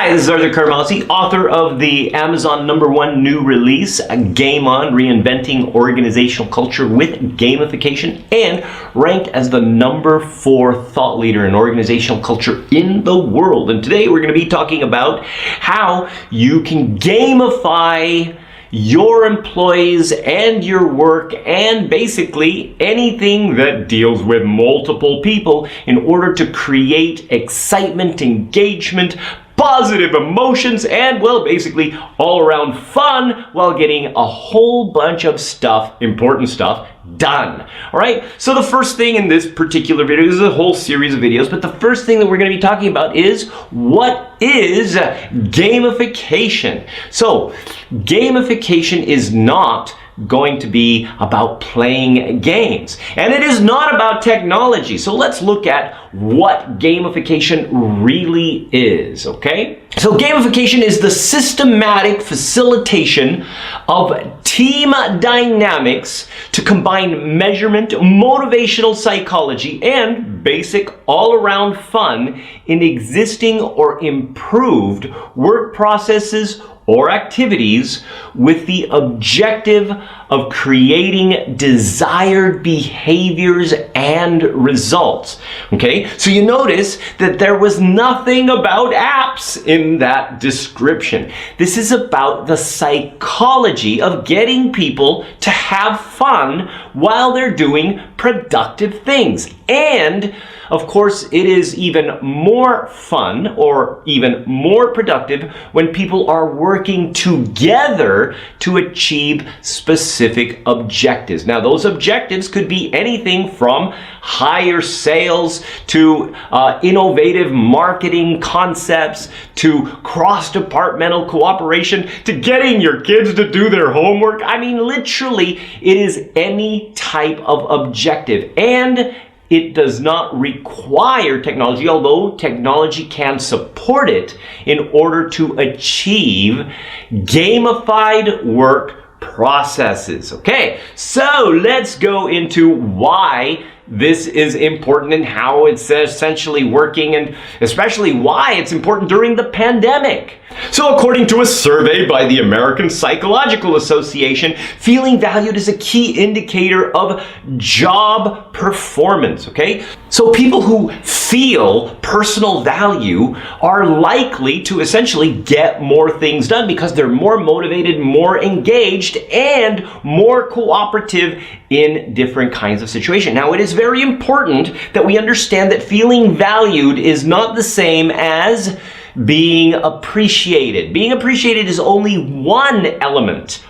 Hi, this is Arthur Carmasi, author of the Amazon #1 new release, Game On, Reinventing Organizational Culture with Gamification, and ranked as the #4 thought leader in organizational culture in the world. And today we're going to be talking about how you can gamify your employees and your work and basically anything that deals with multiple people in order to create excitement, engagement, positive emotions, and, well, basically all around fun while getting a whole bunch of stuff, important stuff, done. All right, so the first thing in this particular video, this is a whole series of videos, but the first thing that we're going to be talking about is what is gamification. So gamification is not going to be about playing games, and it is not about technology. So let's look at what gamification really is, okay? So gamification is the systematic facilitation of team dynamics to combine measurement, motivational psychology, and basic all-around fun in existing or improved work processes or activities with the objective of creating desired behaviors and results. Okay, so you notice that there was nothing about apps in that description. This is about the psychology of getting people to have fun while they're doing productive things. And of course, it is even more fun or even more productive when people are working together to achieve specific objectives. Now, those objectives could be anything from higher sales to innovative marketing concepts to cross-departmental cooperation to getting your kids to do their homework. I mean, literally, it is any type of objective. And it does not require technology, although technology can support it in order to achieve gamified work processes. Okay, so let's go into why this is important and how it's essentially working, and especially why it's important during the pandemic. So according to a survey by the American Psychological Association, feeling valued is a key indicator of job performance, okay? So people who feel personal value are likely to essentially get more things done because they're more motivated, more engaged, and more cooperative in different kinds of situations. Now, it is very important that we understand that feeling valued is not the same as being appreciated. Being appreciated is only one element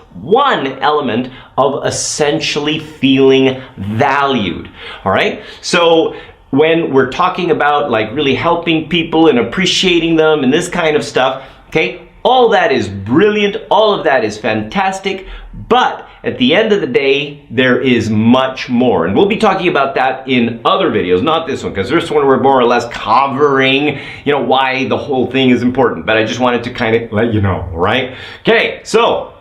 of essentially feeling valued. All right? So when we're talking about like really helping people and appreciating them and this kind of stuff, okay, all that is brilliant, all of that is fantastic, but at the end of the day, there is much more. And we'll be talking about that in other videos, not this one, because this one we're more or less covering, why the whole thing is important. But I just wanted to kind of let you know, right? Okay, so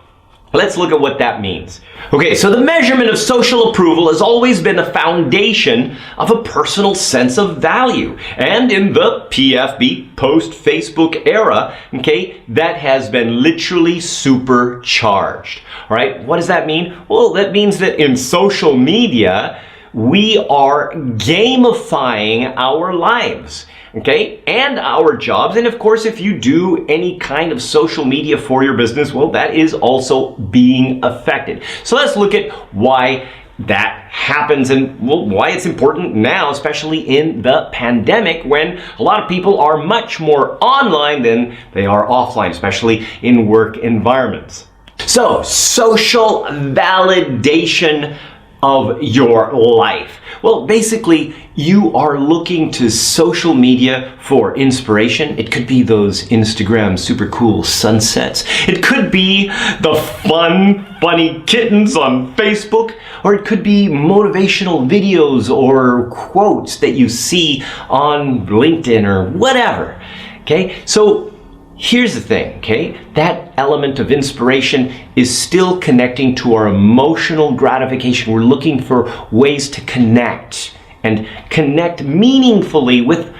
let's look at what that means. Okay, so the measurement of social approval has always been the foundation of a personal sense of value. And in the PFB, post-Facebook era, okay, that has been literally supercharged. All right, what does that mean? Well, that means that in social media, we are gamifying our lives. Okay, and our jobs. And of course, if you do any kind of social media for your business, well, that is also being affected. So let's look at why that happens and, well, why it's important now, especially in the pandemic when a lot of people are much more online than they are offline, especially in work environments. So, social validation of your life. Well, basically, you are looking to social media for inspiration. It could be those Instagram super cool sunsets. It could be the funny kittens on Facebook, or it could be motivational videos or quotes that you see on LinkedIn or whatever. Okay, so here's the thing, okay? That element of inspiration is still connecting to our emotional gratification. We're looking for ways to connect and connect meaningfully with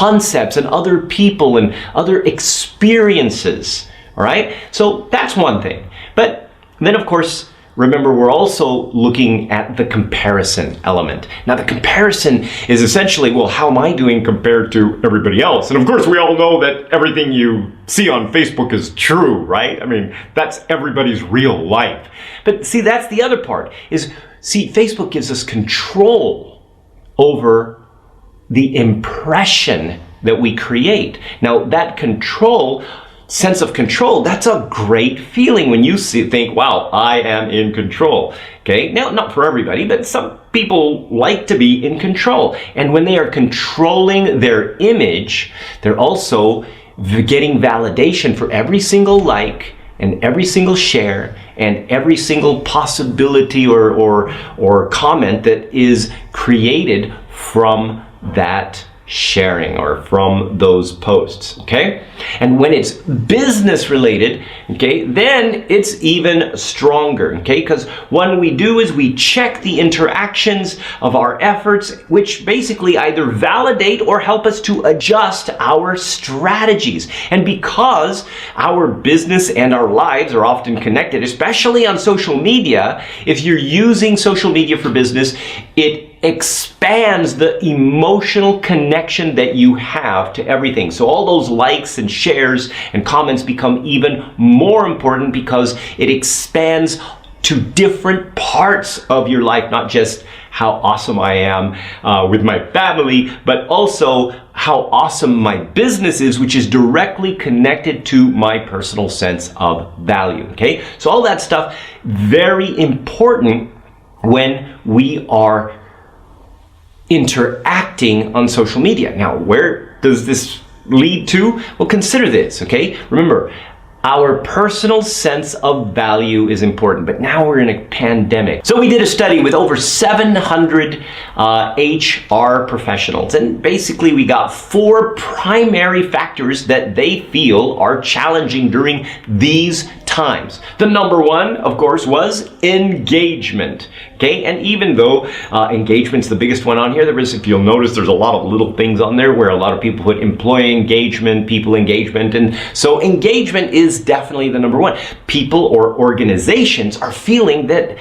concepts and other people and other experiences. All right? So that's one thing. But then, of course, remember, we're also looking at the comparison element. Now, the comparison is essentially, well, how am I doing compared to everybody else? And of course, we all know that everything you see on Facebook is true, right? I mean, that's everybody's real life. But see, that's the other part, is, see, Facebook gives us control over the impression that we create. Now, that sense of control, that's a great feeling when you think, wow, I am in control. Okay, now not for everybody, but some people like to be in control. And when they are controlling their image, they're also getting validation for every single like and every single share and every single possibility or comment that is created from that sharing or from those posts, okay? And when it's business related, okay, then it's even stronger, okay? Because what we do is we check the interactions of our efforts, which basically either validate or help us to adjust our strategies. And because our business and our lives are often connected, especially on social media, if you're using social media for business, it expands the emotional connection that you have to everything. So all those likes and shares and comments become even more important because it expands to different parts of your life, not just how awesome I am with my family, but also how awesome my business is, which is directly connected to my personal sense of value, okay? So all that stuff, very important when we are interacting on social media. Now, where does this lead to? Well, consider this, okay? Remember, our personal sense of value is important, but now we're in a pandemic. So we did a study with over 700 HR professionals, and basically we got 4 primary factors that they feel are challenging during these times. The number one, of course, was engagement. Okay, and even though engagement's the biggest one on here, if you'll notice, there's a lot of little things on there where a lot of people put employee engagement, people engagement, and so engagement is definitely the number one. People or organizations are feeling that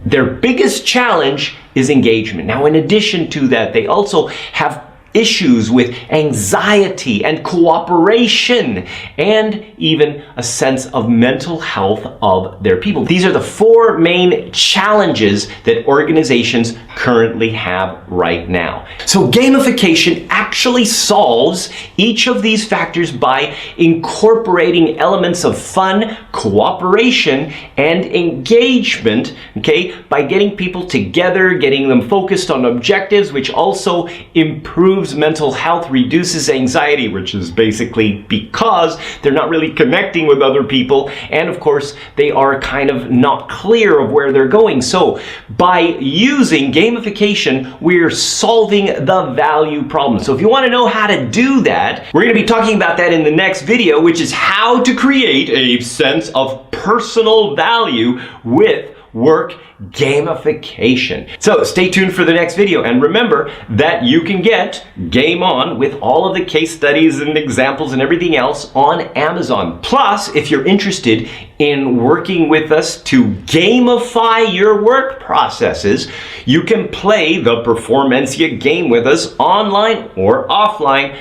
their biggest challenge is engagement. Now, in addition to that, they also have issues with anxiety and cooperation and even a sense of mental health of their people. These are the 4 main challenges that organizations currently have right now. So gamification actually solves each of these factors by incorporating elements of fun, cooperation, and engagement, okay, by getting people together, getting them focused on objectives, which also improves mental health, reduces anxiety, which is basically because they're not really connecting with other people, and of course they are kind of not clear of where they're going. So by using gamification, we're solving the value problem. So if you want to know how to do that, we're going to be talking about that in the next video, which is how to create a sense of personal value with work gamification. So stay tuned for the next video, and remember that you can get Game On with all of the case studies and examples and everything else on Amazon. Plus, if you're interested in working with us to gamify your work processes, you can play the Performancia game with us online or offline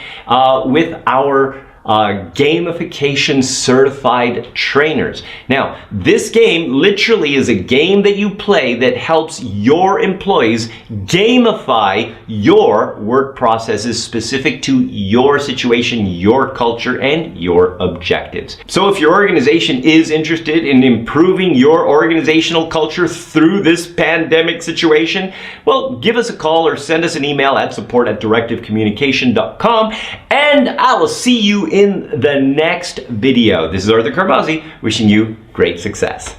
with our gamification certified trainers. Now, this game literally is a game that you play that helps your employees gamify your work processes specific to your situation, your culture, and your objectives. So if your organization is interested in improving your organizational culture through this pandemic situation, well, give us a call or send us an email at support@directivecommunication.com, and I will see you in the next video. This is Arthur Carmazzi wishing you great success.